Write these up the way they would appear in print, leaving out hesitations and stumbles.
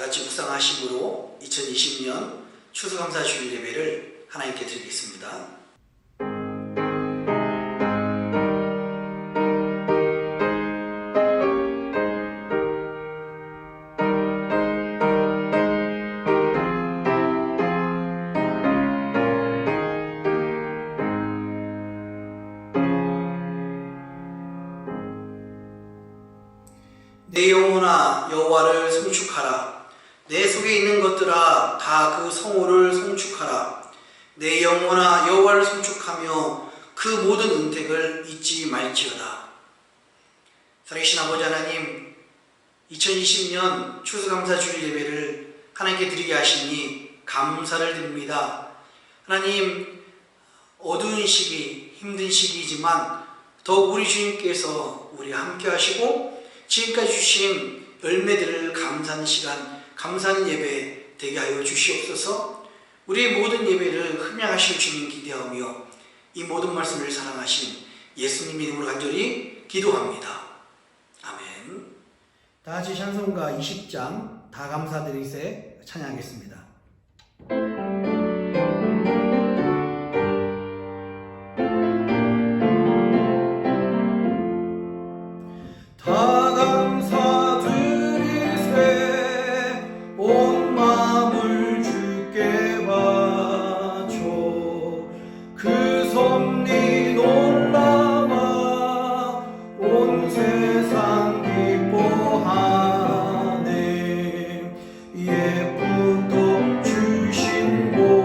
다같이 묵상하심으로 2020년 추수감사 주일 예배를 하나님께 드리겠습니다. 내 영혼아 여호와를 송축하라. 내 속에 있는 것들아 다 그 성호를 송축하라. 내 영혼아 여호와를 송축하며 그 모든 은택을 잊지 말지어다. 살아계신 아버지 하나님, 2020년 추수감사 주일 예배를 하나님께 드리게 하시니 감사를 드립니다. 하나님, 어두운 시기, 힘든 시기이지만 더욱 우리 주님께서 우리와 함께 하시고 지금까지 주신 열매들을 감사하는 시간, 감사하는 예배 되게 하여 주시옵소서. 우리의 모든 예배를 흠양하실 주님 기대하며 이 모든 말씀을 사랑하신 예수님 이름으로 간절히 기도합니다. 아멘. 다같이 찬송가 20장 다 감사드리세 찬양하겠습니다. 예쁜 돈 주신 곳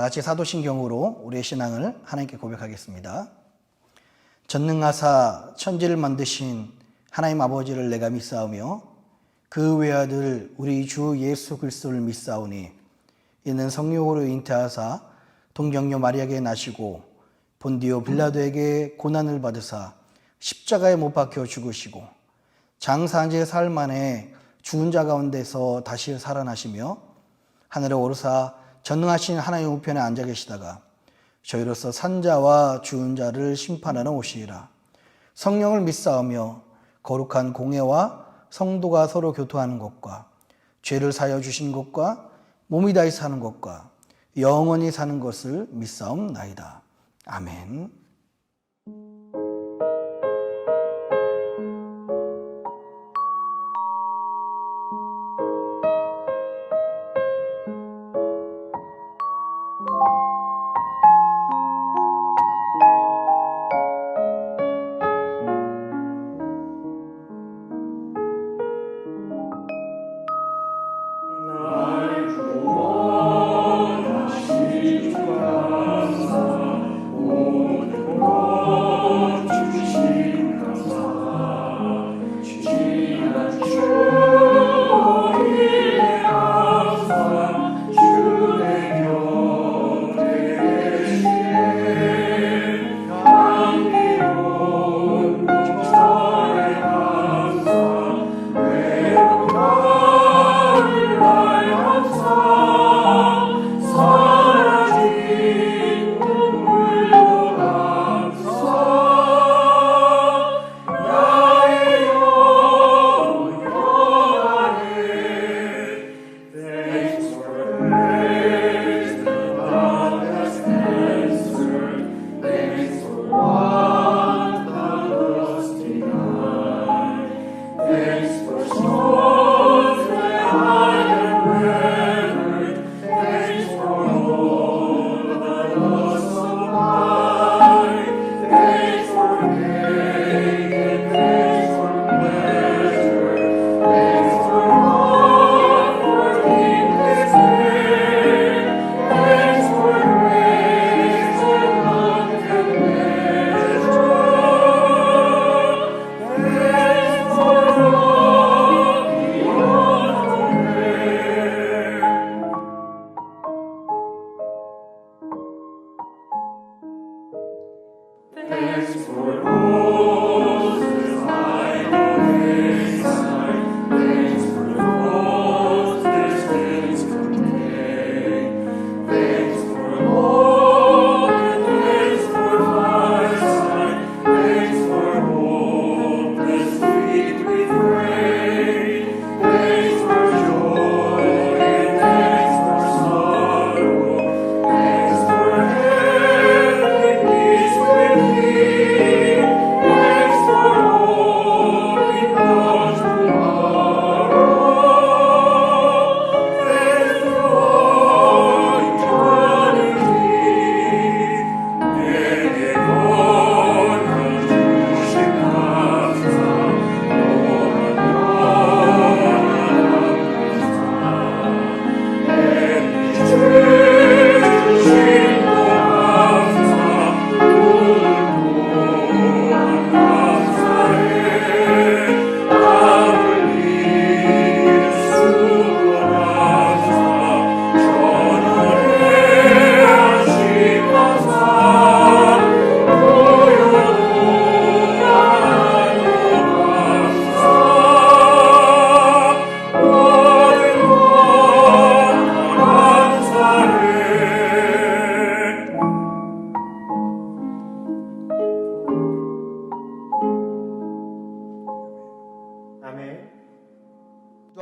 다 같이 사도신경으로 우리의 신앙을 하나님께 고백하겠습니다. 전능하사 천지를 만드신 하나님 아버지를 내가 믿사오며 그 외아들 우리 주 예수 그리스도를 믿사오니 이는 성령으로 잉태하사 동정녀 마리아에게 나시고 본디오 빌라도에게 고난을 받으사 십자가에 못 박혀 죽으시고 장사한지 사흘 만에 죽은 자 가운데서 다시 살아나시며 하늘에 오르사 전능하신 하나님 우편에 앉아 계시다가 저희로서 산자와 죽은 자를 심판하러 오시리라. 성령을 믿사오며 거룩한 공회와 성도가 서로 교통하는 것과 죄를 사하여 주신 것과 몸이 다시 사는 것과 영원히 사는 것을 믿사옵나이다. 아멘.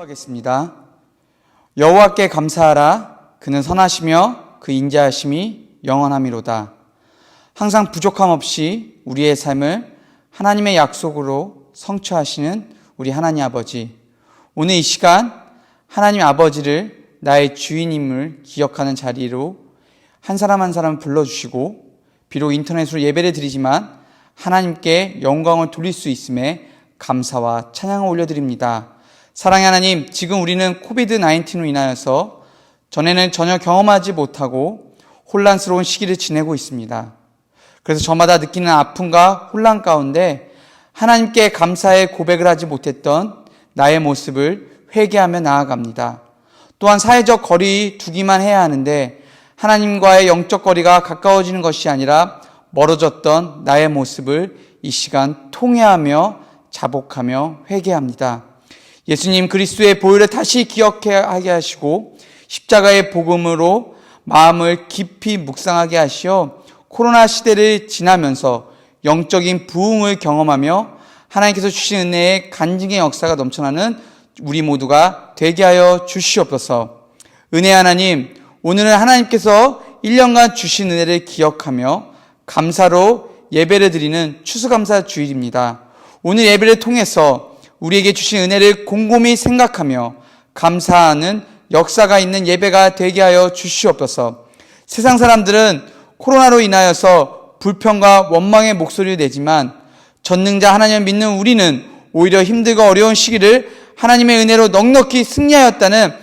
기도하겠습니다. 여호와께 감사하라. 그는 선하시며 그 인자하심이 영원함이로다. 항상 부족함 없이 우리의 삶을 하나님의 약속으로 성취하시는 우리 하나님 아버지, 오늘 이 시간 하나님 아버지를 나의 주인임을 기억하는 자리로 한 사람 한 사람 불러주시고, 비록 인터넷으로 예배를 드리지만 하나님께 영광을 돌릴 수 있음에 감사와 찬양을 올려드립니다. 사랑의 하나님, 지금 우리는 코비드-19로 인하여서 전에는 전혀 경험하지 못하고 혼란스러운 시기를 지내고 있습니다. 그래서 저마다 느끼는 아픔과 혼란 가운데 하나님께 감사의 고백을 하지 못했던 나의 모습을 회개하며 나아갑니다. 또한 사회적 거리 두기만 해야 하는데 하나님과의 영적 거리가 가까워지는 것이 아니라 멀어졌던 나의 모습을 이 시간 통회하며 자복하며 회개합니다. 예수님 그리스도의 보혈을 다시 기억하게 하시고 십자가의 복음으로 마음을 깊이 묵상하게 하시어 코로나 시대를 지나면서 영적인 부흥을 경험하며 하나님께서 주신 은혜의 간증의 역사가 넘쳐나는 우리 모두가 되게 하여 주시옵소서. 은혜 하나님, 오늘은 하나님께서 1년간 주신 은혜를 기억하며 감사로 예배를 드리는 추수감사 주일입니다. 오늘 예배를 통해서 우리에게 주신 은혜를 곰곰이 생각하며 감사하는 역사가 있는 예배가 되게 하여 주시옵소서. 세상 사람들은 코로나로 인하여서 불평과 원망의 목소리를 내지만 전능자 하나님을 믿는 우리는 오히려 힘들고 어려운 시기를 하나님의 은혜로 넉넉히 승리하였다는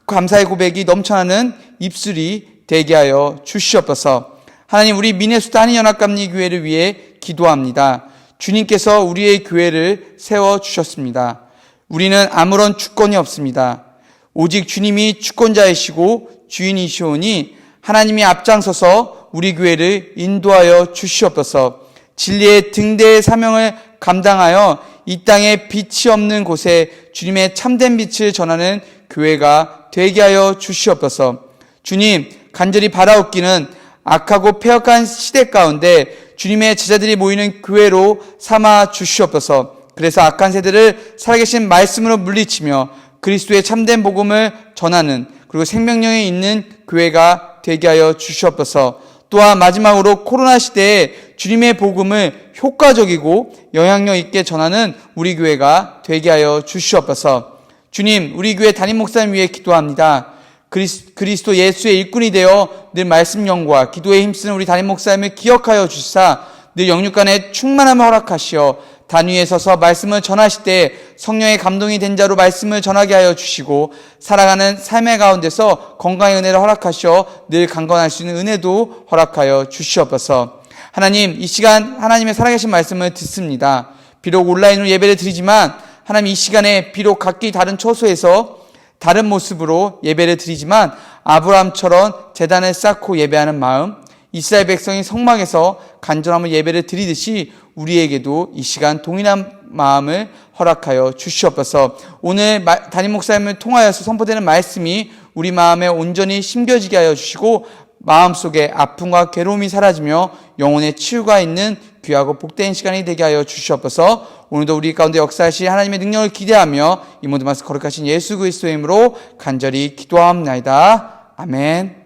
감사의 고백이 넘쳐나는 입술이 되게 하여 주시옵소서. 하나님, 우리 미네소타 한인연합감리교회를 위해 기도합니다. 주님께서 우리의 교회를 세워주셨습니다. 우리는 아무런 주권이 없습니다. 오직 주님이 주권자이시고 주인이시오니 하나님이 앞장서서 우리 교회를 인도하여 주시옵소서. 진리의 등대의 사명을 감당하여 이 땅에 빛이 없는 곳에 주님의 참된 빛을 전하는 교회가 되게 하여 주시옵소서. 주님, 간절히 바라옵기는 악하고 폐역한 시대 가운데 주님의 제자들이 모이는 교회로 삼아 주시옵소서. 그래서 악한 세대를 살아계신 말씀으로 물리치며 그리스도의 참된 복음을 전하는, 그리고 생명력이 있는 교회가 되게 하여 주시옵소서. 또한 마지막으로 코로나 시대에 주님의 복음을 효과적이고 영향력 있게 전하는 우리 교회가 되게 하여 주시옵소서. 주님, 우리 교회 담임 목사님 위해 기도합니다. 그리스도 예수의 일꾼이 되어 늘 말씀 연구와 기도에 힘쓰는 우리 담임 목사님을 기억하여 주시사 늘 영육간에 충만함을 허락하시어 단 위에 서서 말씀을 전하실 때 성령의 감동이 된 자로 말씀을 전하게 하여 주시고 살아가는 삶의 가운데서 건강의 은혜를 허락하시어 늘 강건할 수 있는 은혜도 허락하여 주시옵소서. 하나님, 이 시간 하나님의 살아계신 말씀을 듣습니다. 비록 온라인으로 예배를 드리지만 하나님, 이 시간에 비록 각기 다른 처소에서 다른 모습으로 예배를 드리지만 아브라함처럼 제단을 쌓고 예배하는 마음, 이스라엘 백성이 성막에서 간절함을 예배를 드리듯이 우리에게도 이 시간 동일한 마음을 허락하여 주시옵소서. 오늘 담임 목사님을 통하여서 선포되는 말씀이 우리 마음에 온전히 심겨지게 하여 주시고 마음속에 아픔과 괴로움이 사라지며 영혼의 치유가 있는 귀하고 복된 시간이 되게 하여 주시옵소서. 오늘도 우리 가운데 역사하실 하나님의 능력을 기대하며 이 모든 말씀 거룩하신 예수 그리스도의 이름으로 간절히 기도하옵나이다. 아멘.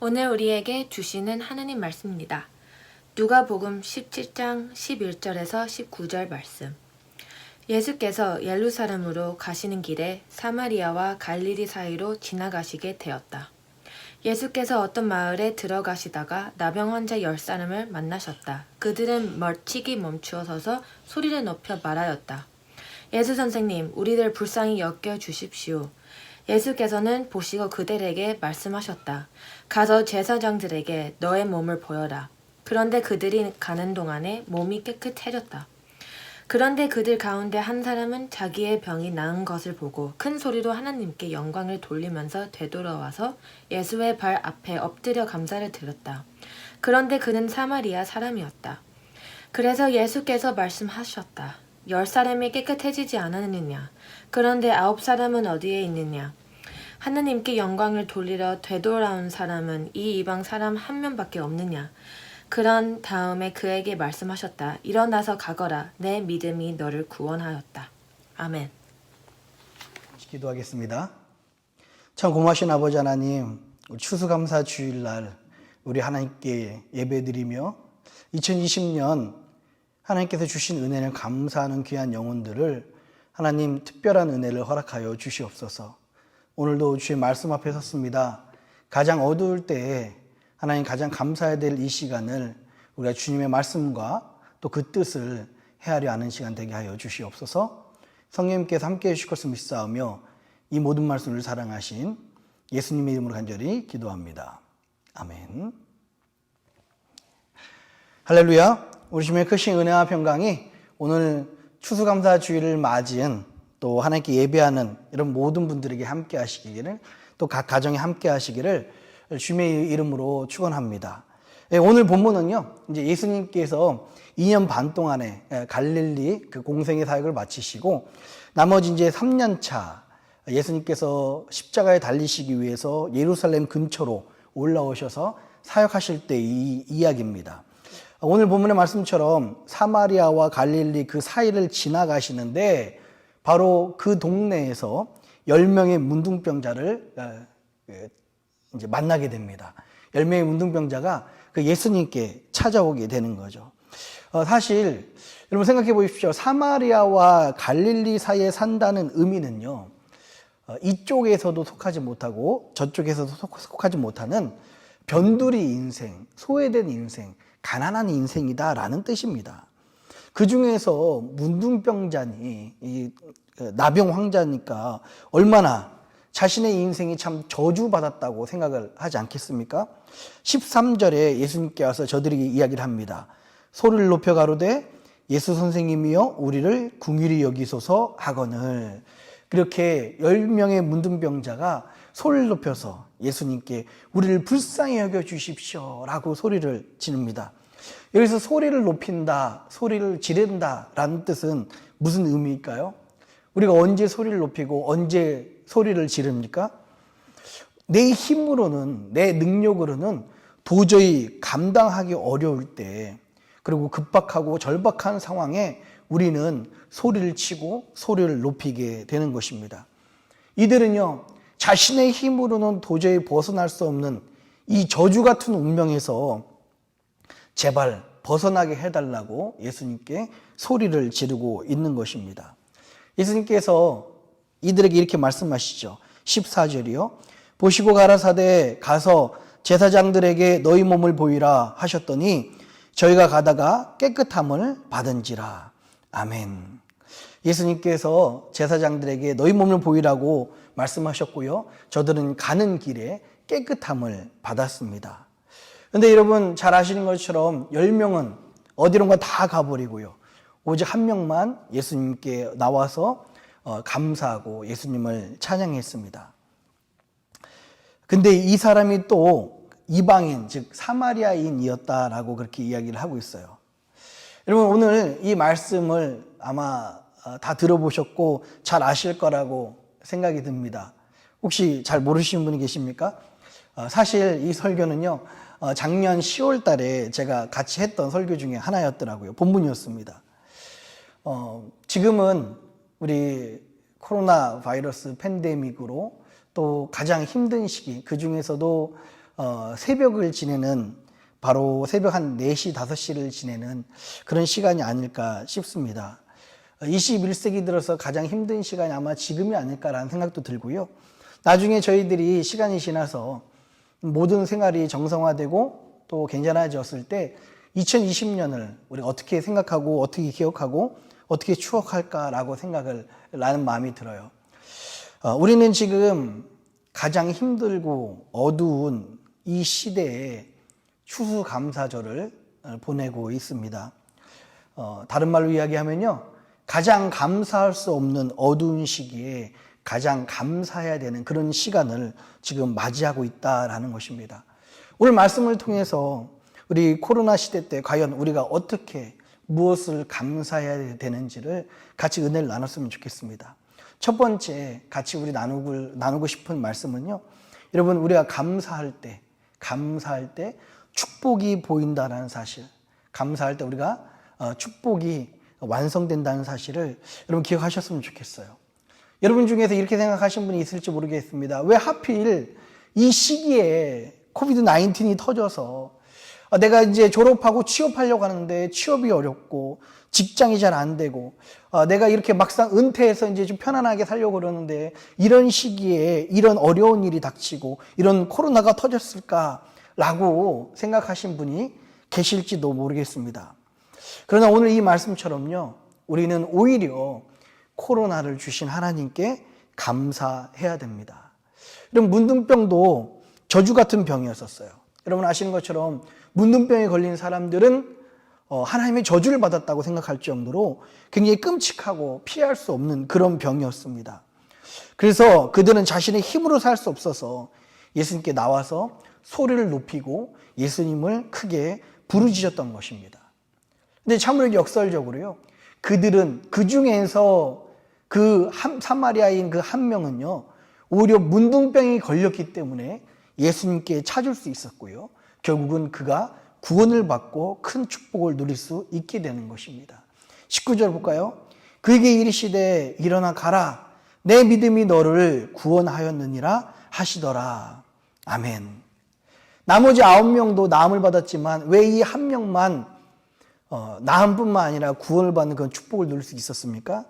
오늘 우리에게 주시는 하나님 말씀입니다. 누가복음 17장 11절에서 19절 말씀. 예수께서 예루살렘으로 가시는 길에 사마리아와 갈릴리 사이로 지나가시게 되었다. 예수께서 어떤 마을에 들어가시다가 나병 환자 10사람을 만나셨다. 그들은 멀찍이 멈추어 서서 소리를 높여 말하였다. 예수 선생님, 우리들 불쌍히 여겨 주십시오. 예수께서는 보시고 그들에게 말씀하셨다. 가서 제사장들에게 너의 몸을 보여라. 그런데 그들이 가는 동안에 몸이 깨끗해졌다. 그런데 그들 가운데 한 사람은 자기의 병이 나은 것을 보고 큰 소리로 하나님께 영광을 돌리면서 되돌아와서 예수의 발 앞에 엎드려 감사를 드렸다. 그런데 그는 사마리아 사람이었다. 그래서 예수께서 말씀하셨다. 10사람이 깨끗해지지 않았느냐? 그런데 9사람은 어디에 있느냐? 하나님께 영광을 돌리러 되돌아온 사람은 이 이방 사람 한 명밖에 없느냐? 그런 다음에 그에게 말씀하셨다. 일어나서 가거라. 내 믿음이 너를 구원하였다. 아멘. 기도하겠습니다. 참 고마우신 아버지 하나님, 추수감사 주일날 우리 하나님께 예배드리며 2020년 하나님께서 주신 은혜를 감사하는 귀한 영혼들을 하나님 특별한 은혜를 허락하여 주시옵소서. 오늘도 주의 말씀 앞에 섰습니다. 가장 어두울 때에 하나님 가장 감사해야 될 이 시간을 우리가 주님의 말씀과 또 그 뜻을 헤아려 아는 시간 되게 하여 주시옵소서. 성령님께서 함께해 주실 것을 믿사오며 이 모든 말씀을 사랑하신 예수님의 이름으로 간절히 기도합니다. 아멘. 할렐루야. 우리 주님의 크신 은혜와 평강이 오늘 추수감사주일을 맞이한 또 하나님께 예배하는 이런 모든 분들에게 함께 하시기를, 또 각 가정에 함께 하시기를 주님의 이름으로 축원합니다. 오늘 본문은요, 이제 예수님께서 2년 반 동안에 갈릴리 그 공생의 사역을 마치시고 나머지 이제 3년 차 예수님께서 십자가에 달리시기 위해서 예루살렘 근처로 올라오셔서 사역하실 때 이 이야기입니다. 오늘 본문의 말씀처럼 사마리아와 갈릴리 그 사이를 지나가시는데 바로 그 동네에서 10명의 문둥병자를 이제 만나게 됩니다. 10명의 문둥병자가 그 예수님께 찾아오게 되는 거죠. 사실 여러분 생각해 보십시오. 사마리아와 갈릴리 사이에 산다는 의미는요, 이쪽에서도 속하지 못하고 저쪽에서도 속하지 못하는 변두리 인생, 소외된 인생, 가난한 인생이다라는 뜻입니다. 그 중에서 문둥병자니 나병 환자니까 얼마나 자신의 인생이 참 저주받았다고 생각을 하지 않겠습니까? 13절에 예수님께 와서 저들에게 이야기를 합니다. 소리를 높여 가로되 예수 선생님이여 우리를 긍휼히 여기소서 하거늘. 그렇게 10명의 문둥병자가 소리를 높여서 예수님께 우리를 불쌍히 여겨주십시오 라고 소리를 지릅니다. 여기서 소리를 높인다, 소리를 지른다 라는 뜻은 무슨 의미일까요? 우리가 언제 소리를 높이고 언제 소리를 지릅니까? 내 힘으로는, 내 능력으로는 도저히 감당하기 어려울 때, 그리고 급박하고 절박한 상황에 우리는 소리를 치고 소리를 높이게 되는 것입니다. 이들은요, 자신의 힘으로는 도저히 벗어날 수 없는 이 저주 같은 운명에서 제발 벗어나게 해달라고 예수님께 소리를 지르고 있는 것입니다. 예수님께서 이들에게 이렇게 말씀하시죠. 14절이요. 보시고 가라사대 가서 제사장들에게 너희 몸을 보이라 하셨더니 저희가 가다가 깨끗함을 받은지라. 아멘. 예수님께서 제사장들에게 너희 몸을 보이라고 말씀하셨고요. 저들은 가는 길에 깨끗함을 받았습니다. 그런데 여러분 잘 아시는 것처럼 10명은 어디론가 다 가버리고요. 오직 한 명만 예수님께 나와서 감사하고 예수님을 찬양했습니다. 근데 이 사람이 또 이방인, 즉 사마리아인이었다라고 그렇게 이야기를 하고 있어요. 여러분 오늘 이 말씀을 아마 다 들어보셨고 잘 아실 거라고 생각이 듭니다. 혹시 잘 모르시는 분이 계십니까? 사실 이 설교는요, 작년 10월 달에 제가 같이 했던 설교 중에 하나였더라고요. 본문이었습니다. 지금은 우리 코로나 바이러스 팬데믹으로 또 가장 힘든 시기, 그 중에서도 새벽을 지내는, 바로 새벽 한 4시, 5시를 지내는 그런 시간이 아닐까 싶습니다. 21세기 들어서 가장 힘든 시간이 아마 지금이 아닐까라는 생각도 들고요. 나중에 저희들이 시간이 지나서 모든 생활이 정상화되고 또 괜찮아졌을 때 2020년을 우리가 어떻게 생각하고 어떻게 기억하고 어떻게 추억할까라고 생각을 나는 마음이 들어요. 우리는 지금 가장 힘들고 어두운 이 시대에 추수감사절을 보내고 있습니다. 다른 말로 이야기하면요, 가장 감사할 수 없는 어두운 시기에 가장 감사해야 되는 그런 시간을 지금 맞이하고 있다라는 것입니다. 오늘 말씀을 통해서 우리 코로나 시대 때 과연 우리가 어떻게 무엇을 감사해야 되는지를 같이 은혜를 나눴으면 좋겠습니다. 첫 번째 같이 우리 나누고 싶은 말씀은요, 여러분 우리가 감사할 때 축복이 보인다는 사실, 감사할 때 우리가 축복이 완성된다는 사실을 여러분 기억하셨으면 좋겠어요. 여러분 중에서 이렇게 생각하신 분이 있을지 모르겠습니다. 왜 하필 이 시기에 코비드-19이 터져서 내가 이제 졸업하고 취업하려고 하는데 취업이 어렵고 직장이 잘 안 되고 내가 이렇게 막상 은퇴해서 이제 좀 편안하게 살려고 그러는데 이런 시기에 이런 어려운 일이 닥치고 이런 코로나가 터졌을까라고 생각하신 분이 계실지도 모르겠습니다. 그러나 오늘 이 말씀처럼요, 우리는 오히려 코로나를 주신 하나님께 감사해야 됩니다. 여러분, 문둥병도 저주 같은 병이었었어요. 여러분 아시는 것처럼 문둥병에 걸린 사람들은 하나님의 저주를 받았다고 생각할 정도로 굉장히 끔찍하고 피할 수 없는 그런 병이었습니다. 그래서 그들은 자신의 힘으로 살 수 없어서 예수님께 나와서 소리를 높이고 예수님을 크게 부르짖었던 것입니다. 근데 참으로 역설적으로요, 그들은 그 중에서 사마리아인 그 한 명은요, 오히려 문둥병이 걸렸기 때문에 예수님께 찾을 수 있었고요, 결국은 그가 구원을 받고 큰 축복을 누릴 수 있게 되는 것입니다. 19절 볼까요? 그에게 이르시되 일어나 가라, 내 믿음이 너를 구원하였느니라 하시더라. 아멘. 나머지 9명도 나음을 받았지만 왜 이 한 명만 나음뿐만 아니라 구원을 받는 그런 축복을 누릴 수 있었습니까?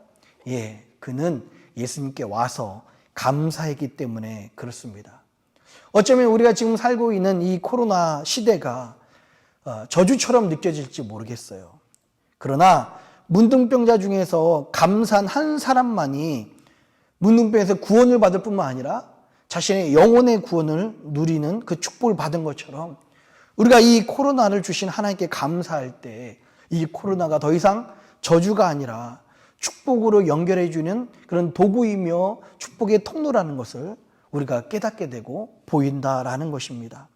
예, 그는 예수님께 와서 감사했기 때문에 그렇습니다. 어쩌면 우리가 지금 살고 있는 이 코로나 시대가 저주처럼 느껴질지 모르겠어요. 그러나 문둥병자 중에서 감사한 한 사람만이 문둥병에서 구원을 받을 뿐만 아니라 자신의 영혼의 구원을 누리는 그 축복을 받은 것처럼 우리가 이 코로나를 주신 하나님께 감사할 때 이 코로나가 더 이상 저주가 아니라 축복으로 연결해주는 그런 도구이며 축복의 통로라는 것을 우리가 깨닫게 되고 보인다라는 것입니다.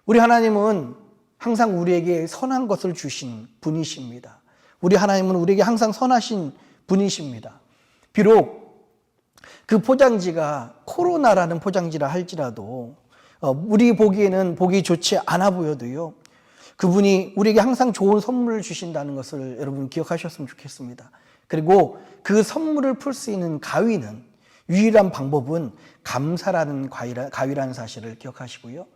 우리 하나님은 항상 우리에게 선한 것을 주신 분이십니다. 우리 하나님은 우리에게 항상 선하신 분이십니다. 비록 그 포장지가 코로나라는 포장지라 할지라도 우리 보기에는 보기 좋지 않아 보여도요, 그분이 우리에게 항상 좋은 선물을 주신다는 것을 여러분 기억하셨으면 좋겠습니다. 그리고 그 선물을 풀 수 있는 가위는, 유일한 방법은 감사라는 가위라는 사실을 기억하시고요,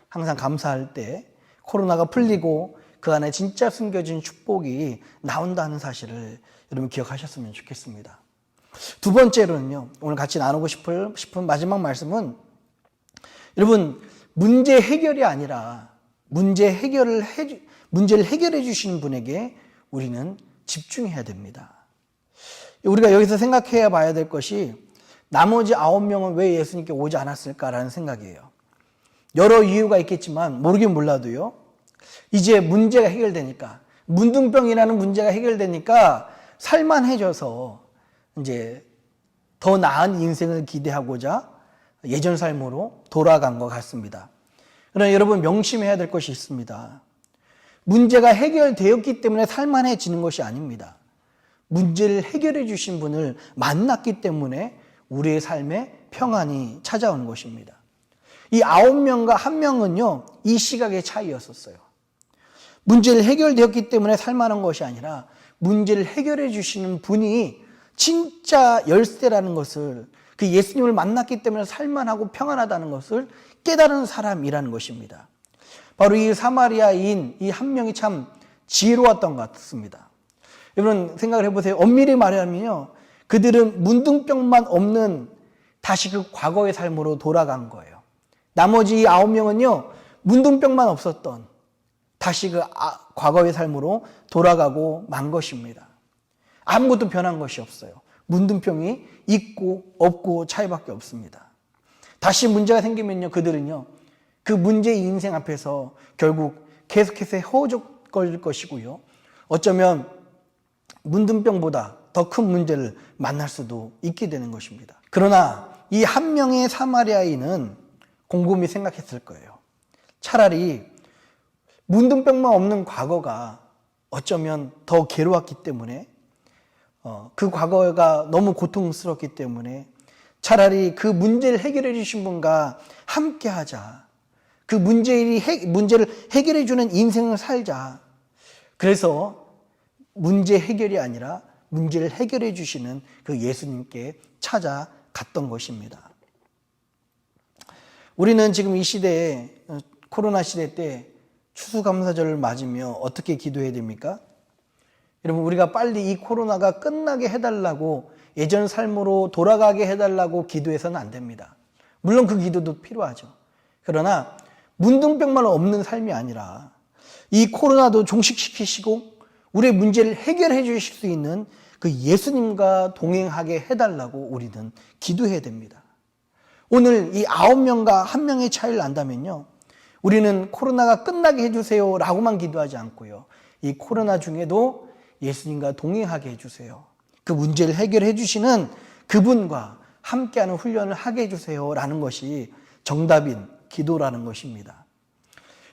항상 감사할 때 코로나가 풀리고 그 안에 진짜 숨겨진 축복이 나온다는 사실을 여러분 기억하셨으면 좋겠습니다. 두 번째로는요, 오늘 같이 나누고 싶은 마지막 말씀은, 여러분, 문제 해결이 아니라 문제를 해결해 주시는 분에게 우리는 집중해야 됩니다. 우리가 여기서 생각해 봐야 될 것이, 나머지 9명은 왜 예수님께 오지 않았을까라는 생각이에요. 여러 이유가 있겠지만 모르긴 몰라도요, 이제 문제가 해결되니까, 문둥병이라는 문제가 해결되니까 살만해져서 이제 더 나은 인생을 기대하고자 예전 삶으로 돌아간 것 같습니다. 그러나 여러분 명심해야 될 것이 있습니다. 문제가 해결되었기 때문에 살만해지는 것이 아닙니다. 문제를 해결해 주신 분을 만났기 때문에 우리의 삶에 평안이 찾아오는 것입니다. 이 9명과 1명은요, 이 시각의 차이였었어요. 문제를 해결되었기 때문에 살만한 것이 아니라 문제를 해결해 주시는 분이 진짜 열쇠라는 것을, 그 예수님을 만났기 때문에 살만하고 평안하다는 것을 깨달은 사람이라는 것입니다. 바로 이 사마리아인 이 한 명이 참 지혜로웠던 것 같습니다. 여러분 생각을 해보세요. 엄밀히 말하면요, 그들은 문둥병만 없는 다시 그 과거의 삶으로 돌아간 거예요. 나머지 이 9명은요, 문둥병만 없었던 다시 그 과거의 삶으로 돌아가고 만 것입니다. 아무것도 변한 것이 없어요. 문둥병이 있고 없고 차이밖에 없습니다. 다시 문제가 생기면요, 그들은요, 그 문제의 인생 앞에서 결국 계속해서 허우적거릴 것이고요, 어쩌면 문둥병보다 더 큰 문제를 만날 수도 있게 되는 것입니다. 그러나 이 한 명의 사마리아인은 곰곰이 생각했을 거예요. 차라리 문둥병만 없는 과거가 어쩌면 더 괴로웠기 때문에, 그 과거가 너무 고통스럽기 때문에 차라리 그 문제를 해결해 주신 분과 함께 하자. 그 문제를 해결해 주는 인생을 살자. 그래서 문제 해결이 아니라 문제를 해결해 주시는 그 예수님께 찾아갔던 것입니다. 우리는 지금 이 시대에, 코로나 시대 때 추수감사절을 맞으며 어떻게 기도해야 됩니까? 여러분, 우리가 빨리 이 코로나가 끝나게 해달라고, 예전 삶으로 돌아가게 해달라고 기도해서는 안 됩니다. 물론 그 기도도 필요하죠. 그러나 문둥병만 없는 삶이 아니라 이 코로나도 종식시키시고 우리의 문제를 해결해 주실 수 있는 그 예수님과 동행하게 해달라고 우리는 기도해야 됩니다. 오늘 이 9명과 1명의 차이를 안다면요, 우리는 코로나가 끝나게 해주세요 라고만 기도하지 않고요, 이 코로나 중에도 예수님과 동행하게 해주세요, 그 문제를 해결해 주시는 그분과 함께하는 훈련을 하게 해주세요 라는 것이 정답인 기도라는 것입니다.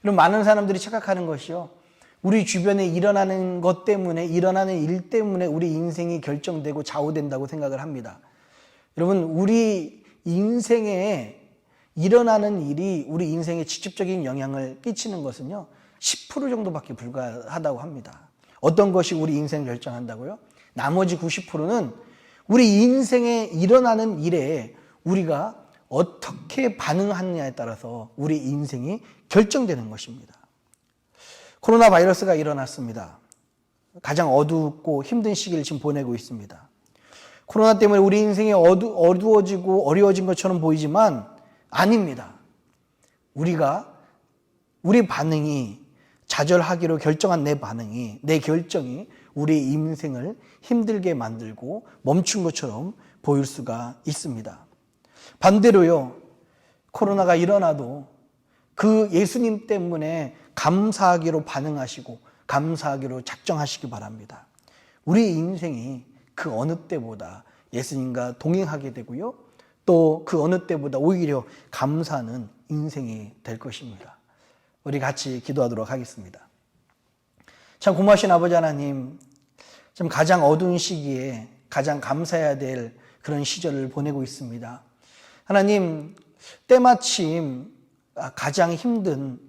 여러분, 많은 사람들이 착각하는 것이요, 우리 주변에 일어나는 것 때문에, 일어나는 일 때문에 우리 인생이 결정되고 좌우된다고 생각을 합니다. 여러분, 우리 인생에 일어나는 일이 우리 인생에 직접적인 영향을 끼치는 것은요, 10% 정도밖에 불과하다고 합니다. 어떤 것이 우리 인생을 결정한다고요? 나머지 90%는 우리 인생에 일어나는 일에 우리가 어떻게 반응하느냐에 따라서 우리 인생이 결정되는 것입니다. 코로나 바이러스가 일어났습니다. 가장 어둡고 힘든 시기를 지금 보내고 있습니다. 코로나 때문에 우리 인생이 어두워지고 어려워진 것처럼 보이지만 아닙니다. 우리 반응이, 좌절하기로 결정한 내 결정이 우리 인생을 힘들게 만들고 멈춘 것처럼 보일 수가 있습니다. 반대로요, 코로나가 일어나도 그 예수님 때문에 감사하기로 반응하시고 감사하기로 작정하시기 바랍니다. 우리 인생이 그 어느 때보다 예수님과 동행하게 되고요, 또 그 어느 때보다 오히려 감사하는 인생이 될 것입니다. 우리 같이 기도하도록 하겠습니다. 참 고마우신 아버지 하나님, 좀 가장 어두운 시기에 가장 감사해야 될 그런 시절을 보내고 있습니다. 하나님, 때마침 가장 힘든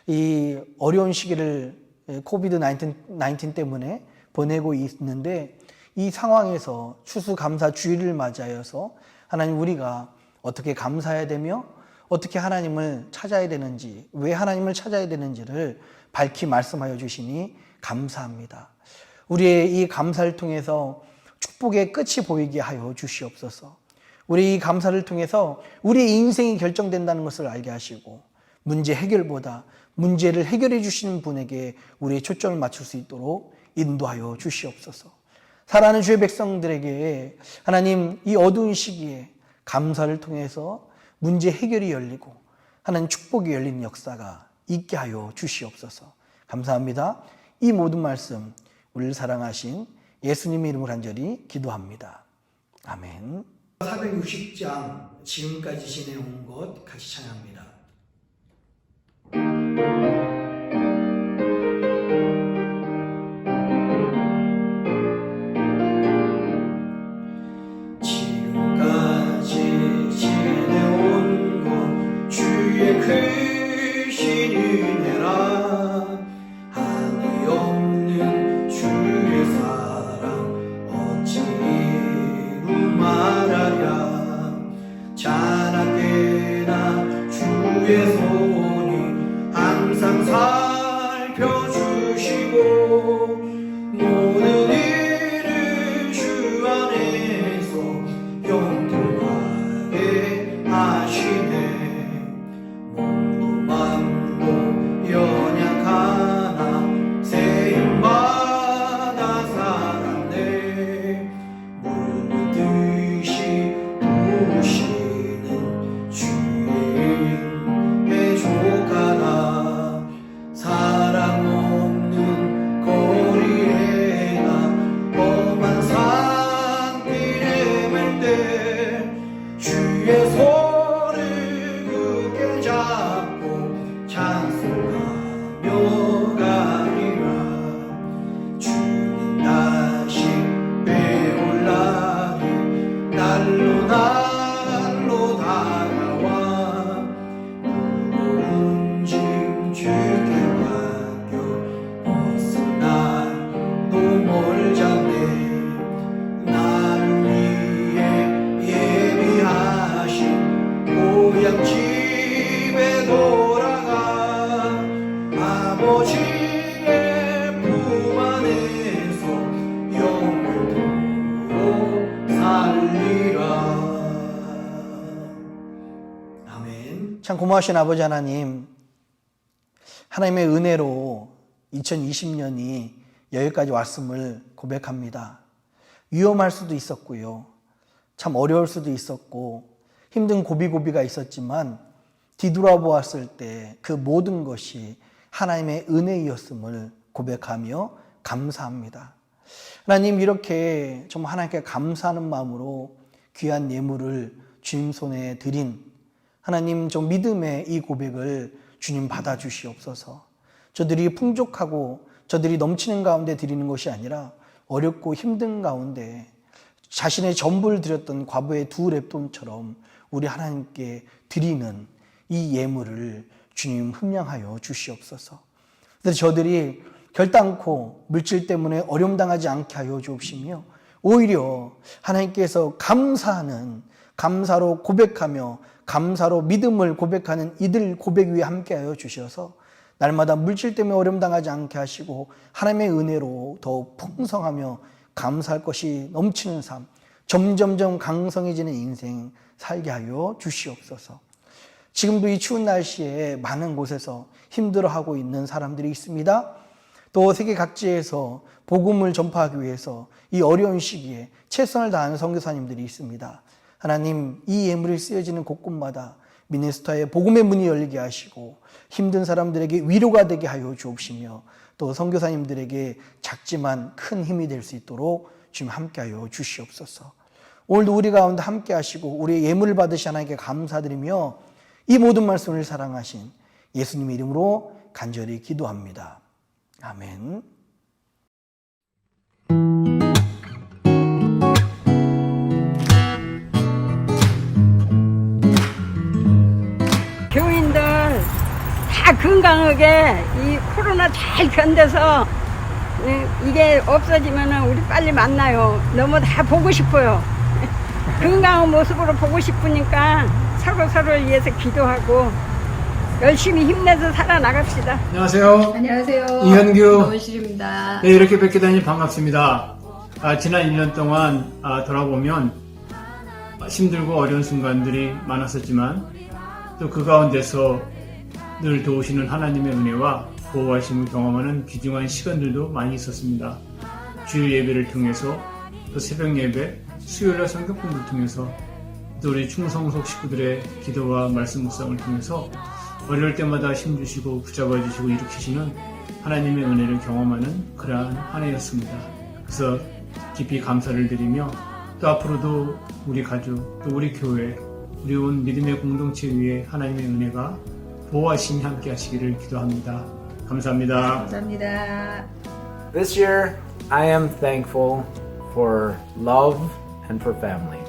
이 어려운 시기를 코비드 19 때문에 보내고 있는데, 이 상황에서 추수감사 주일을 맞이하여서 하나님, 우리가 어떻게 감사해야 되며 어떻게 하나님을 찾아야 되는지, 왜 하나님을 찾아야 되는지를 밝히 말씀하여 주시니 감사합니다. 우리의 이 감사를 통해서 축복의 끝이 보이게 하여 주시옵소서. 우리 이 감사를 통해서 우리의 인생이 결정된다는 것을 알게 하시고, 문제 해결보다 문제를 해결해 주시는 분에게 우리의 초점을 맞출 수 있도록 인도하여 주시옵소서. 사랑하는 주의 백성들에게 하나님, 이 어두운 시기에 감사를 통해서 문제 해결이 열리고 하나님 축복이 열리는 역사가 있게 하여 주시옵소서. 감사합니다. 이 모든 말씀 우리를 사랑하신 예수님의 이름으로 간절히 기도합니다. 아멘. 460장 지금까지 지내온 것 같이 찬양합니다. 지금까지 지내온 것 주의 크신 은혜라, 한이 없는 주의 사랑 어찌 이루 말하랴. 자나깨나 주의 손이 항상 살펴주시고 모든 일을 주 안에서 영통하게 하시네. 몸도 맘도 연약하나 세임받아 살았네. 물묻듯이 부으시는 주의 은혜 족하다. 사랑 없는 거리에 나 험한 산길에 맬 때 주의 손을 굳게 잡고 찬송하며 가리라. 주님 다시 배울 날이 날로 다가와 무거운 짐 주께 맡겨 벗은 날도 멀잖네. 나를 위해 예비하신 고향 집에 돌아가 아버지의 품 안에서 영원토록 살리라. 아멘. 참 고마우신 아버지 하나님, 하나님의 은혜로 2020년이 여기까지 왔음을 고백합니다. 위험할 수도 있었고요. 참 어려울 수도 있었고 힘든 고비고비가 있었지만 뒤돌아보았을 때 그 모든 것이 하나님의 은혜였음을 고백하며 감사합니다. 하나님, 이렇게 정말 하나님께 감사하는 마음으로 귀한 예물을 주님 손에 드린 하나님, 좀 믿음의 이 고백을 주님 받아주시옵소서. 저들이 풍족하고 저들이 넘치는 가운데 드리는 것이 아니라 어렵고 힘든 가운데 자신의 전부를 드렸던 과부의 2렙돈처럼 우리 하나님께 드리는 이 예물을 주님 흠량하여 주시옵소서. 그래서 저들이 결단코 물질 때문에 어려움 당하지 않게 하여 주옵시며 오히려 하나님께서 감사하는, 감사로 고백하며 감사로 믿음을 고백하는 이들 고백 위에 함께하여 주셔서 날마다 물질 때문에 어려움 당하지 않게 하시고 하나님의 은혜로 더욱 풍성하며 감사할 것이 넘치는 삶, 점점점 강성해지는 인생 살게 하여 주시옵소서. 지금도 이 추운 날씨에 많은 곳에서 힘들어하고 있는 사람들이 있습니다. 또 세계 각지에서 복음을 전파하기 위해서 이 어려운 시기에 최선을 다하는 선교사님들이 있습니다. 하나님, 이 예물이 쓰여지는 곳곳마다 미네소타의 복음의 문이 열리게 하시고 힘든 사람들에게 위로가 되게 하여 주옵시며 또 선교사님들에게 작지만 큰 힘이 될 수 있도록 주님 함께하여 주시옵소서. 오늘도 우리 가운데 함께 하시고 우리의 예물을 받으신 하나님께 감사드리며 이 모든 말씀을 사랑하신 예수님 이름으로 간절히 기도합니다. 아멘. 교인들 다 건강하게 이 코로나 잘 견뎌서 이게 없어지면 우리 빨리 만나요. 너무 다 보고 싶어요. 건강한 모습으로 보고 싶으니까 서로를 위해서 기도하고 열심히 힘내서 살아나갑시다. 안녕하세요. 안녕하세요. 이현규. 노은실입니다. 네, 이렇게 뵙게 되니 반갑습니다. 지난 1년 동안 돌아보면 힘들고 어려운 순간들이 많았었지만 또 그 가운데서 늘 도우시는 하나님의 은혜와 보호하심을 경험하는 귀중한 시간들도 많이 있었습니다. 주일 예배를 통해서 또 새벽 예배, 수요일날 성경 공부를 통해서 또 우리 충성속 식구들의 기도와 말씀 묵상을 통해서 어려울 때마다 힘주시고 붙잡아 주시고 일으키시는 하나님의 은혜를 경험하는 그러한 한 해였습니다. 그래서 깊이 감사를 드리며 또 앞으로도 우리 가족, 또 우리 교회, 우리 온 믿음의 공동체 위에 하나님의 은혜가 보호하심이 함께 하시기를 기도합니다. 감사합니다. 감사합니다. This year, I am thankful for love and for family.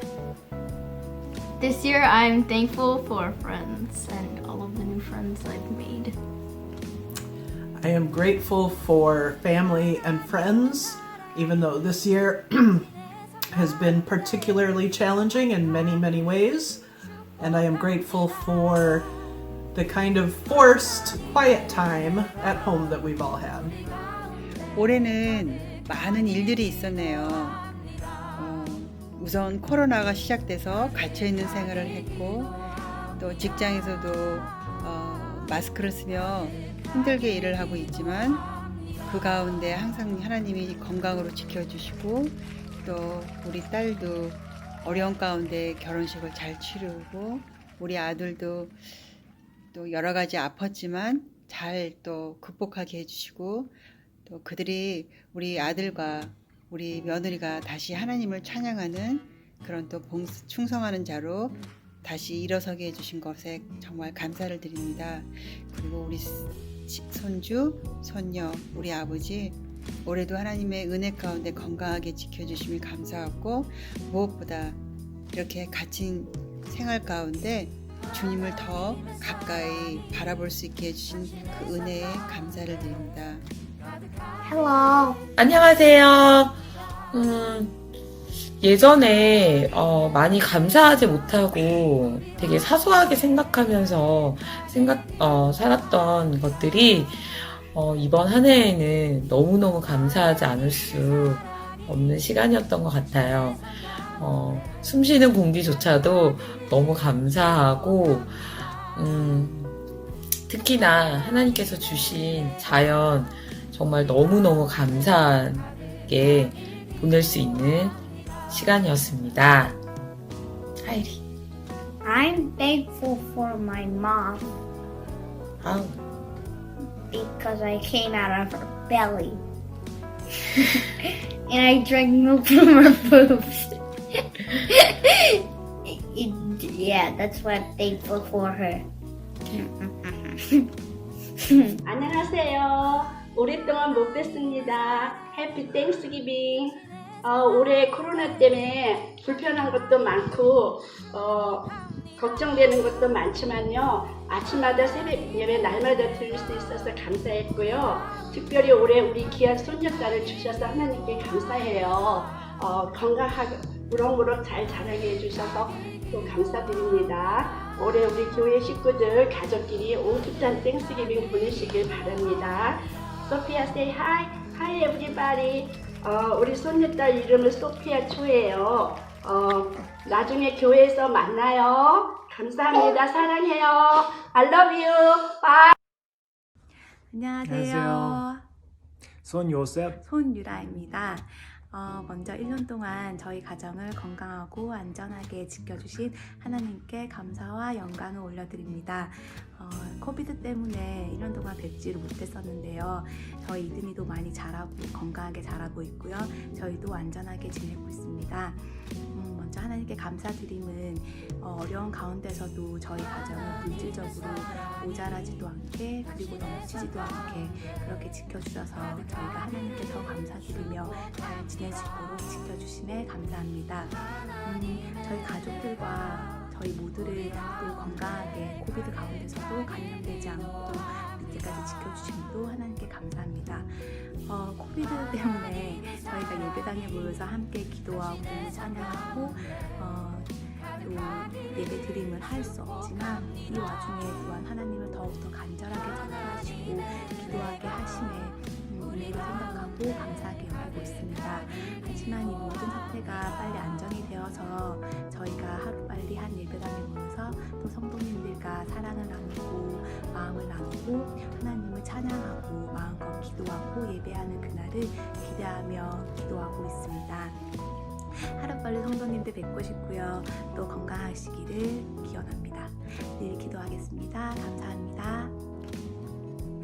This year, I'm thankful for friends and all of the new friends I've made. I am grateful for family and friends, even though this year has been particularly challenging in many, many ways. And I am grateful for the kind of forced quiet time at home that we've all had. 올해는 많은 일들이 있었네요. 우선 코로나가 시작돼서 갇혀있는 생활을 했고 또 직장에서도 마스크를 쓰며 힘들게 일을 하고 있지만 그 가운데 항상 하나님이 건강으로 지켜주시고 또 우리 딸도 어려운 가운데 결혼식을 잘 치르고 우리 아들도 또 여러 가지 아팠지만 잘 또 극복하게 해주시고 또 그들이 우리 아들과 우리 며느리가 다시 하나님을 찬양하는 그런 또 충성하는 자로 다시 일어서게 해주신 것에 정말 감사를 드립니다. 그리고 우리 손주, 손녀, 우리 아버지 올해도 하나님의 은혜 가운데 건강하게 지켜주심이 감사하고 무엇보다 이렇게 갇힌 생활 가운데 주님을 더 가까이 바라볼 수 있게 해주신 그 은혜에 감사를 드립니다. Hello. 안녕하세요. 예전에 많이 감사하지 못하고 되게 사소하게 생각하면서 살았던 것들이 이번 한 해에는 너무너무 감사하지 않을 수 없는 시간이었던 것 같아요. 숨쉬는 공기조차도 너무 감사하고 특히나 하나님께서 주신 자연 정말 너무너무 감사하게 보낼 수 있는 시간이었습니다. 하이리. I'm thankful for my mom 아우. because I came out of her belly. And I drank milk from her boobs. Yeah, that's why I'm thankful for her. 안녕하세요. 오랫동안 못 뵀습니다. 해피 땡스기빙. 올해 코로나 때문에 불편한 것도 많고 걱정되는 것도 많지만요. 아침마다 새벽 예배 날마다 들을 수 있어서 감사했고요. 특별히 올해 우리 귀한 손녀딸을 주셔서 하나님께 감사해요. 건강하고 무럭무럭 잘 자라게 해주셔서 또 감사드립니다. 올해 우리 교회 식구들 가족끼리 오붓한 땡스기빙 보내시길 바랍니다. 소피아 say hi, hi everybody. 우리 손녀딸 이름은 소피아 초예요. 나중에 교회에서 만나요. 감사합니다. 사랑해요. I love you. Bye. 안녕하세요. 손요셉. 손유라입니다. 먼저 1년 동안 저희 가정을 건강하고 안전하게 지켜주신 하나님께 감사와 영광을 올려드립니다. 코비드 때문에 1년 동안 뵙지를 못했었는데요. 저희 이든이도 많이 자라고 건강하게 자라고 있고요. 저희도 안전하게 지내고 있습니다. 먼저 하나님께 감사드림은 어려운 가운데서도 저희 가정을 물질적으로 모자라지도 않게 그리고 넘치지도 않게 그렇게 지켜주셔서 저희가 하나님께 더 감사드리며 잘 지낼 수 있도록 지켜주심에 감사합니다. 저희 가족들과 저희 모두를 또 건강하게 코비드 가운데서도 감염되지 않고 이때까지 지켜주심도 하나님께 감사합니다. 코비드 때문에 저희가 예배당에 모여서 함께 기도하고 찬양하고 또 예배 드림을 할 수 없지만 이 와중에 또한 하나님을 더욱더 간절하게 찾아하시고 기도하게 하심에 은혜로 생각하고 감사하게 여기고 있습니다. 하지만 이 모든 사태가 빨리 안정이 되어서 저희가 하루빨리 한 예배당에 모여서 또 성도님들과 사랑을 나누고 마음을 나누고 하나님을 찬양하고 마음껏 기도하고 예배하는 그날을 기대하며 기도하고 있습니다. 하루빨리 성도님들 뵙고 싶고요. 또 건강하시기를 기원합니다. 늘 기도하겠습니다. 감사합니다.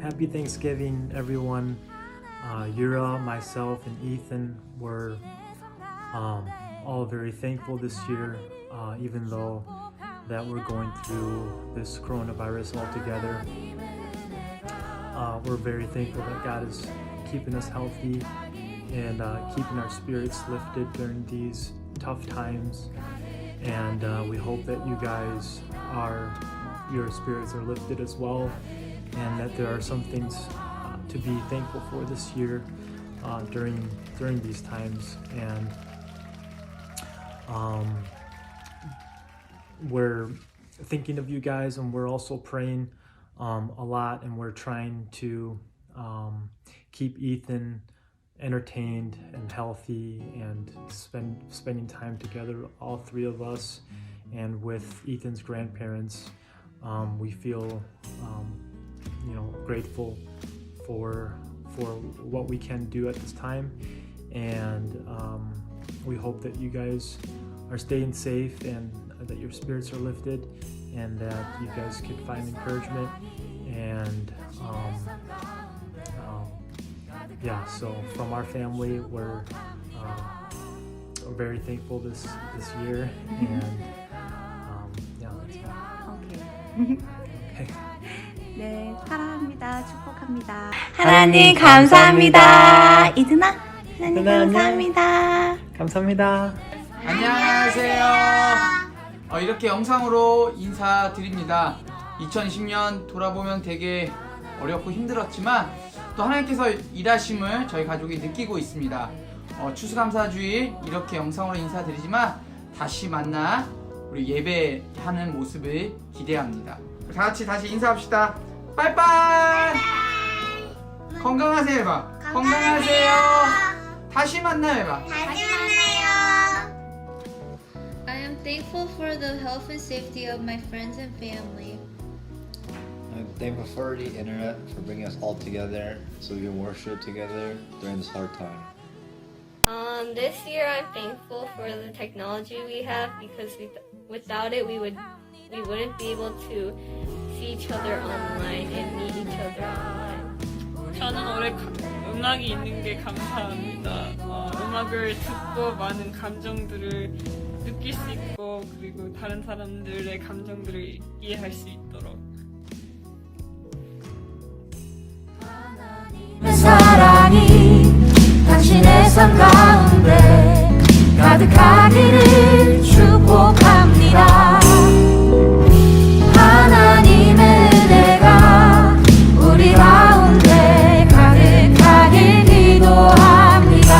Happy Thanksgiving, everyone. Yura, myself, and Ethan were all very thankful this year, even though that we're going through this coronavirus altogether. We're very thankful that God is keeping us healthy and keeping our spirits lifted during these tough times. And we hope that you guys your spirits are lifted as well, and that there are some things to be thankful for this year during these times. And we're thinking of you guys, and we're also praying a lot, and we're trying to keep Ethan entertained and healthy and spending time together, all three of us, and with Ethan's grandparents. We feel grateful for what we can do at this time, and we hope that you guys are staying safe and that your spirits are lifted and that you guys can find encouragement. And so from our family, we're very thankful this year, and that's all. Okay. 네, 사랑합니다. 축복합니다. 하나님 감사합니다. 이든아, 하나님 감사합니다. 감사합니다. 안녕하세요. 이렇게 영상으로 인사드립니다. 2020년 돌아보면 되게 어렵고 힘들었지만 또 하나님께서 일하심을 저희 가족이 느끼고 있습니다. 추수감사주일 이렇게 영상으로 인사드리지만 다시 만나 우리 예배하는 모습을 기대합니다. 다 같이 다시 인사합시다. 빠이빠이. 건강하세요 해봐. 건강하세요. 다시 만나요 해봐. 다시 만나요. I am thankful for the health and safety of my friends and family. I'm thankful for the internet for bringing us all together so we can worship together during this hard time. This year I'm thankful for the technology we have because without it we wouldn't be able to see each other online and meet each other online. 저는 올해 음악이 있는 게 감사합니다. 음악을 듣고 많은 감정들을 느낄 수 있고 그리고 다른 사람들의 감정들을 이해할 수 있도록. 사랑이 당신의 삶 가운데 가득하기를 축복합니다. 하나님의 은혜가 우리 가운데 가득하길 기도합니다.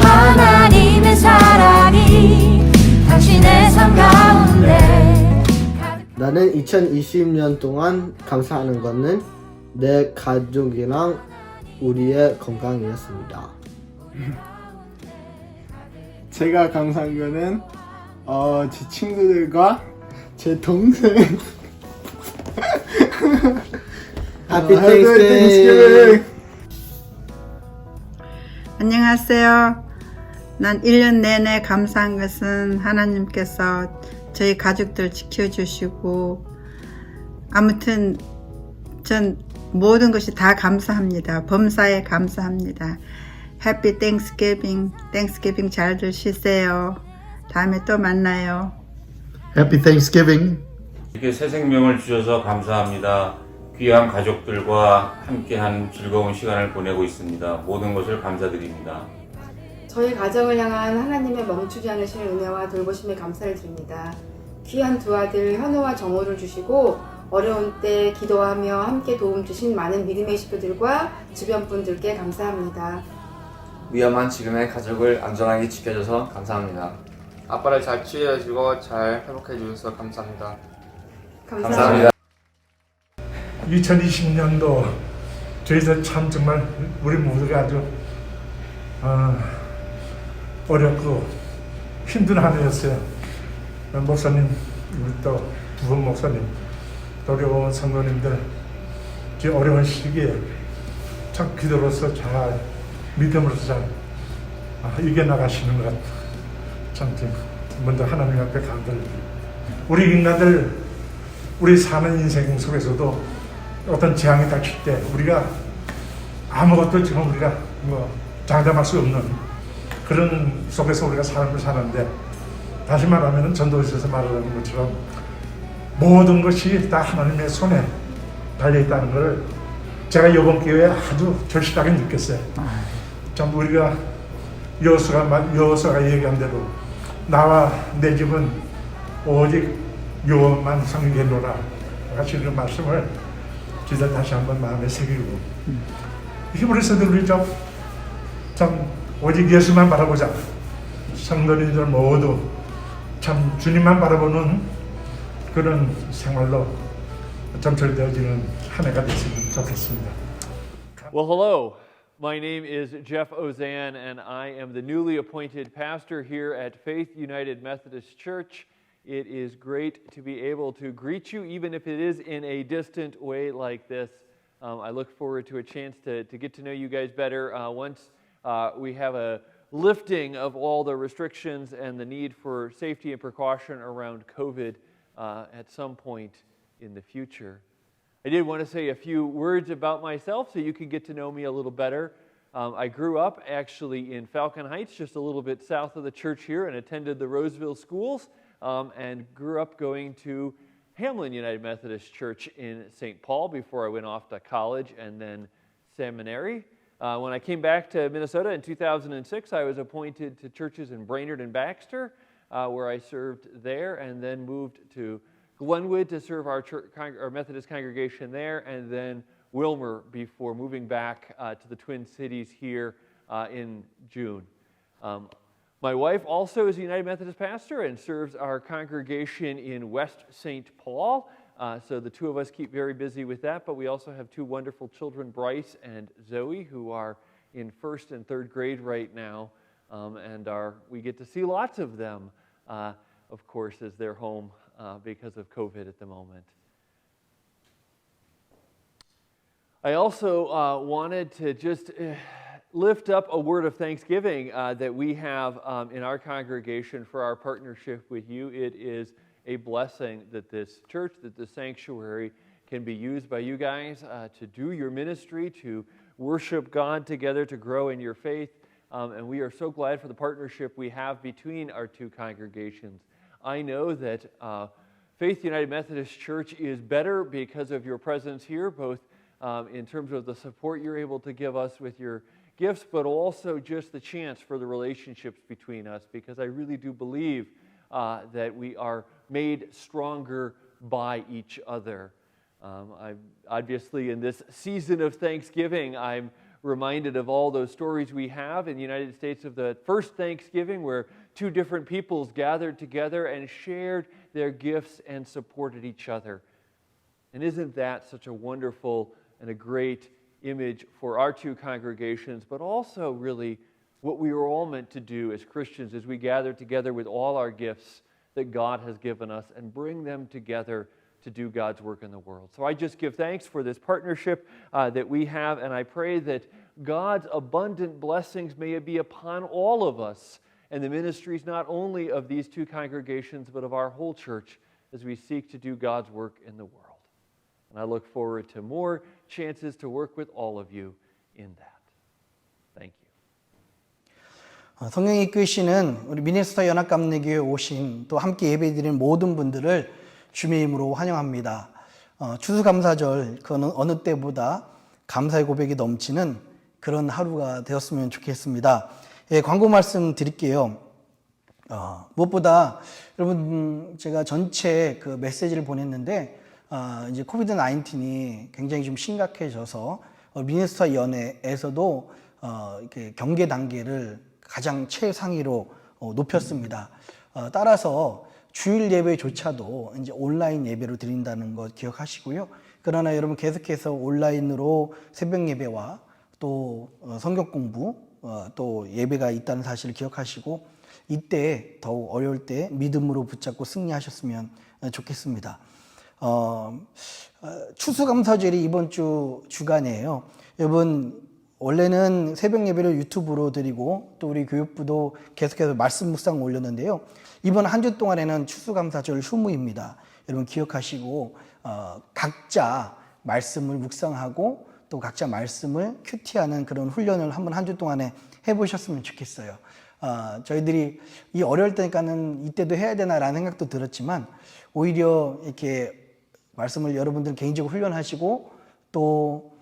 하나님의 사랑이 당신의 삶 가운데 나는 2020년 동안 감사하는 것은 내 가족이랑 우리의 건강이었습니다. 제가 감사한 거는 제 친구들과 제 동생 Happy Thanksgiving. 안녕하세요. 난 1년 내내 감사한 것은 하나님께서 저희 가족들 지켜주시고 아무튼 전 모든 것이 다 감사합니다. 범사에 감사합니다. Happy Thanksgiving. Thanksgiving 잘들 쉬세요. 다음에 또 만나요. Happy Thanksgiving. 이렇게 새 생명을 주셔서 감사합니다. 귀한 가족들과 함께한 즐거운 시간을 보내고 있습니다. 모든 것을 감사드립니다. 저희 가정을 향한 하나님의 멈추지 않으시는 은혜와 돌보심에 감사를 드립니다. 귀한 두 아들 현우와 정호를 주시고 어려운 때 기도하며 함께 도움 주신 많은 믿음의 식구들과 주변 분들께 감사합니다. 위험한 지금의 가족을 안전하게 지켜줘서 감사합니다. 아빠를 잘 치료해주고 잘 회복해주셔서 감사합니다. 감사합니다. 2020년도 저희들 참 정말 우리 모두가 아주 어렵고 힘든 한 해였어요. 목사님, 우리 또 부분 목사님, 어려운 성도님들 이 어려운 시기에 참 기도로서 잘 믿음으로서 잘 이겨나가시는 것 참 먼저 하나님 앞에 감사드립니다. 우리 인간들 우리 사는 인생 속에서도 어떤 재앙이 닥칠 때 우리가 아무것도 지금 우리가 장담할 수 없는 그런 속에서 우리가 삶을 사는데 다시 말하면 전도서에서 말하는 것처럼 모든 것이 다 하나님의 손에 달려있다는 것을 제가 이번 기회에 아주 절실하게 느꼈어요. 참 우리가 여호수아가 얘기한 대로 나와 내 집은 오직 여호와만 섬기노라 같이 그 말씀을 진짜 다시 한번 마음에 새기고 히브리서들 우리 참 오직 예수만 바라보자. 성도님들 모두 참 주님만 바라보는 그런 생활로 점철되어지는 한 해가 됐으면 좋겠습니다. Well, hello. My name is Jeff Ozan, and I am the newly appointed pastor here at Faith United Methodist Church. It is great to be able to greet you, even if it is in a distant way like this. I look forward to a chance to get to know you guys better once we have a lifting of all the restrictions and the need for safety and precaution around COVID at some point in the future. I did want to say a few words about myself so you can get to know me a little better. I grew up actually in Falcon Heights, just a little bit south of the church here, and attended the Roseville schools, and grew up going to Hamlin United Methodist Church in St. Paul before I went off to college and then seminary. When I came back to Minnesota in 2006, I was appointed to churches in Brainerd and Baxter, where I served there, and then moved to Glenwood to serve our Methodist congregation there, and then Wilmer before moving back to the Twin Cities here in June. My wife also is a United Methodist pastor and serves our congregation in West St. Paul. So the two of us keep very busy with that, but we also have two wonderful children, Bryce and Zoe, who are in 1st and 3rd grade right now, and we get to see lots of them, of course, as they're home because of COVID at the moment. I also wanted to just lift up a word of thanksgiving that we have in our congregation for our partnership with you. It is a blessing that this church, that this sanctuary can be used by you guys to do your ministry, to worship God together, to grow in your faith. And we are so glad for the partnership we have between our two congregations. I know that Faith United Methodist Church is better because of your presence here, both in terms of the support you're able to give us with your gifts, but also just the chance for the relationships between us, because I really do believe that we are made stronger by each other. Obviously, in this season of Thanksgiving, I'm reminded of all those stories we have in the United States of the first Thanksgiving, where two different peoples gathered together and shared their gifts and supported each other. And isn't that such a wonderful and a great image for our two congregations, but also really what we are all meant to do as Christians as we gather together with all our gifts that God has given us and bring them together to do God's work in the world. So I just give thanks for this partnership that we have, and I pray that God's abundant blessings may be upon all of us and the ministries not only of these two congregations, but of our whole church as we seek to do God's work in the world. And I look forward to more chances to work with all of you in that. Thank you. 성령이 이끄시는 우리 미네소타 연합감리교회에 오신 또 함께 예배드리는 모든 분들을 주님의 이름으로 환영합니다. 추수감사절 그 어느 때보다 감사의 고백이 넘치는 그런 하루가 되었으면 좋겠습니다. 예, 광고 말씀 드릴게요. 무엇보다 여러분 제가 전체 그 메시지를 보냈는데 이제 코비드 19이 굉장히 좀 심각해져서 미네소타 연회에서도 이렇게 경계 단계를 가장 최상위로 높였습니다. 따라서 주일 예배조차도 이제 온라인 예배로 드린다는 것 기억하시고요. 그러나 여러분 계속해서 온라인으로 새벽 예배와 또 성경 공부 또 예배가 있다는 사실을 기억하시고 이때 더욱 어려울 때 믿음으로 붙잡고 승리하셨으면 좋겠습니다. 추수감사절이 이번 주 주간이에요. 여러분 원래는 새벽 예배를 유튜브로 드리고 또 우리 교육부도 계속해서 말씀 묵상 올렸는데요. 이번 한 주 동안에는 추수감사절 휴무입니다. 여러분 기억하시고 각자 말씀을 묵상하고 또 각자 말씀을 큐티하는 그런 훈련을 한번 한 주 동안에 해보셨으면 좋겠어요. 저희들이 이 어려울 때니까는 이때도 해야 되나라는 생각도 들었지만 오히려 이렇게 말씀을 여러분들 개인적으로 훈련하시고 또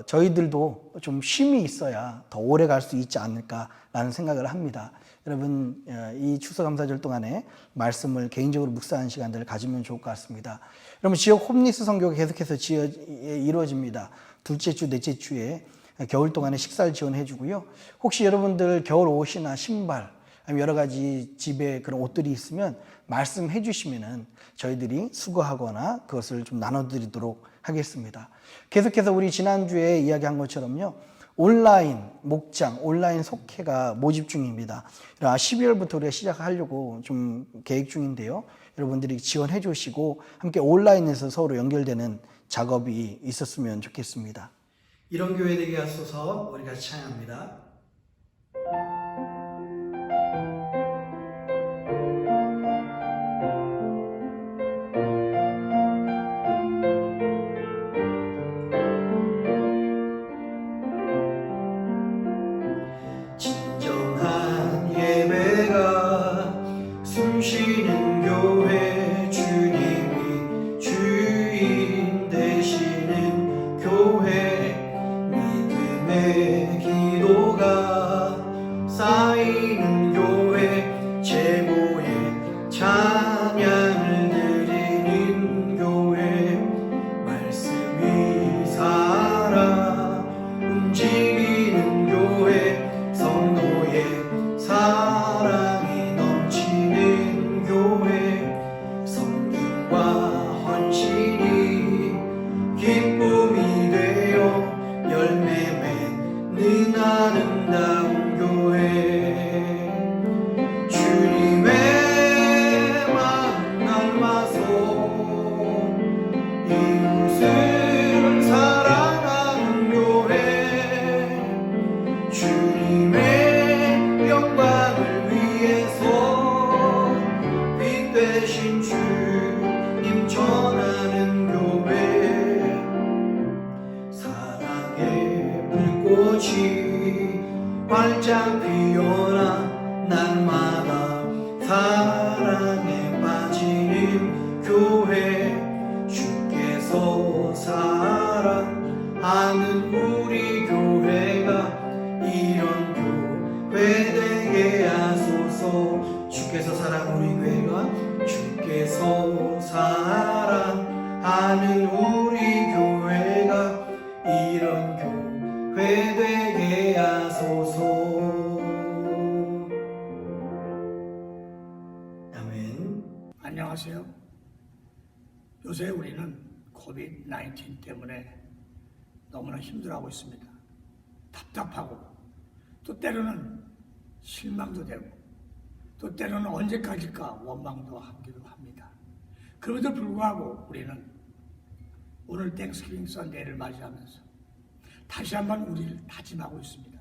저희들도 좀 쉼이 있어야 더 오래 갈 수 있지 않을까라는 생각을 합니다. 여러분 이 추수감사절 동안에 말씀을 개인적으로 묵상하는 시간들을 가지면 좋을 것 같습니다. 여러분 지역 홈리스 선교가 계속해서 이루어집니다. 둘째 주, 넷째 주에 겨울 동안에 식사를 지원해 주고요. 혹시 여러분들 겨울 옷이나 신발 아니면 여러 가지 집에 그런 옷들이 있으면 말씀해 주시면은 저희들이 수거하거나 그것을 좀 나눠드리도록 하겠습니다. 계속해서 우리 지난주에 이야기한 것처럼요. 온라인 목장, 온라인 속회가 모집 중입니다. 12월부터 우리가 시작하려고 좀 계획 중인데요. 여러분들이 지원해 주시고 함께 온라인에서 서로 연결되는 작업이 있었으면 좋겠습니다. 이런 교회 되게 하소서. 우리 같이 찬양합니다. 진정한 예배가 숨쉬는 교회, 주님이 주인 되시는 교회, 믿음의 기도가 쌓이는 교회, 최고의 찬양을 드리는 교회, 말씀이 살아 움직이는 교회, 성도의 사랑이 넘치는 교회, 성김과 헌신이 기쁨이 되어 열매 맺는 아름다운 교회, 주님의 마음 닮아서 이웃을 사랑하는 교회, 주님의 영광을 위해서 빛 되신 주님 전하는 교회 사랑의 불꽃이 활짝 피어나 날마다 사랑에 빠지는 교회 주께서 사랑하는 우리 교회가 이런 교회 되게 하소서. 주께서 사랑하는 우리 교회가 주께서 사랑하는 우리 교회가 이런 교회 되게 하소서. 아멘. 안녕하세요. 요새 우리는 코비드-19 때문에 너무나 힘들어하고 있습니다. 답답하고 또 때로는 실망도 되고 또 때로는 언제까지일까 원망도 하기도 합니다. 그럼에도 불구하고 우리는 오늘 땡스기빙 선데이를 맞이하면서 다시 한번 우리를 다짐하고 있습니다.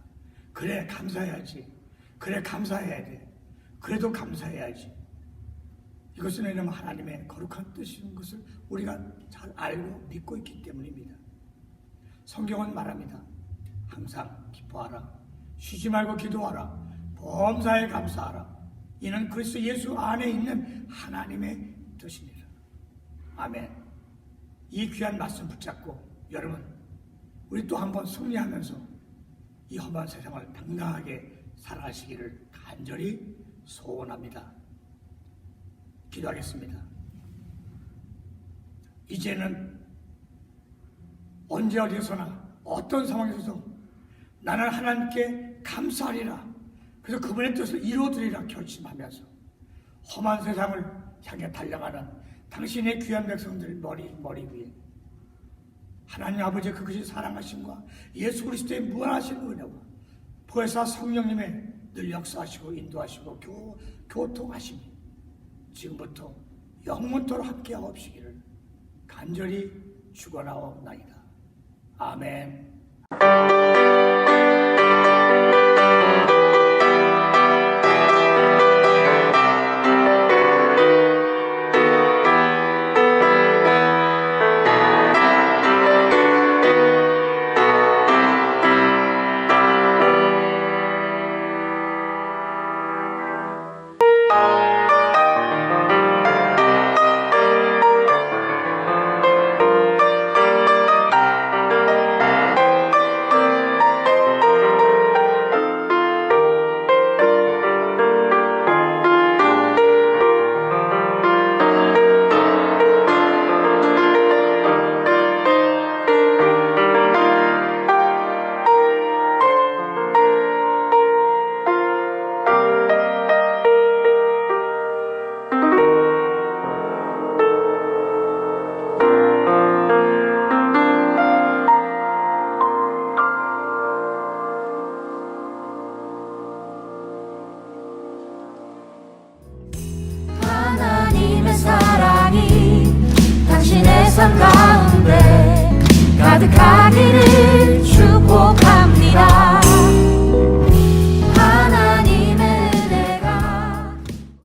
그래 감사해야지. 그래 감사해야 돼. 그래도 감사해야지. 이것은 왜냐하면 하나님의 거룩한 뜻인 것을 우리가 잘 알고 믿고 있기 때문입니다. 성경은 말합니다. 항상 기뻐하라. 쉬지 말고 기도하라. 범사에 감사하라. 이는 그리스도 예수 안에 있는 하나님의 뜻입니다. 아멘. 이 귀한 말씀 붙잡고 여러분 우리 또 한번 승리하면서 이 험한 세상을 당당하게 살아가시기를 간절히 소원합니다. 기도하겠습니다. 이제는 언제 어디서나 어떤 상황에서도 나는 하나님께 감사하리라. 그래서 그분의 뜻을 이루어드리라 결심하면서 험한 세상을 향해 달려가는 당신의 귀한 백성들 머리 위에 하나님 아버지의 그것이 사랑하심과 예수 그리스도의 무한하신 은혜와 보혜사 성령님의 늘 역사하시고 인도하시고 교통하심이 지금부터 영원토록 함께하옵시기를 간절히 축원하옵나이다. 아멘.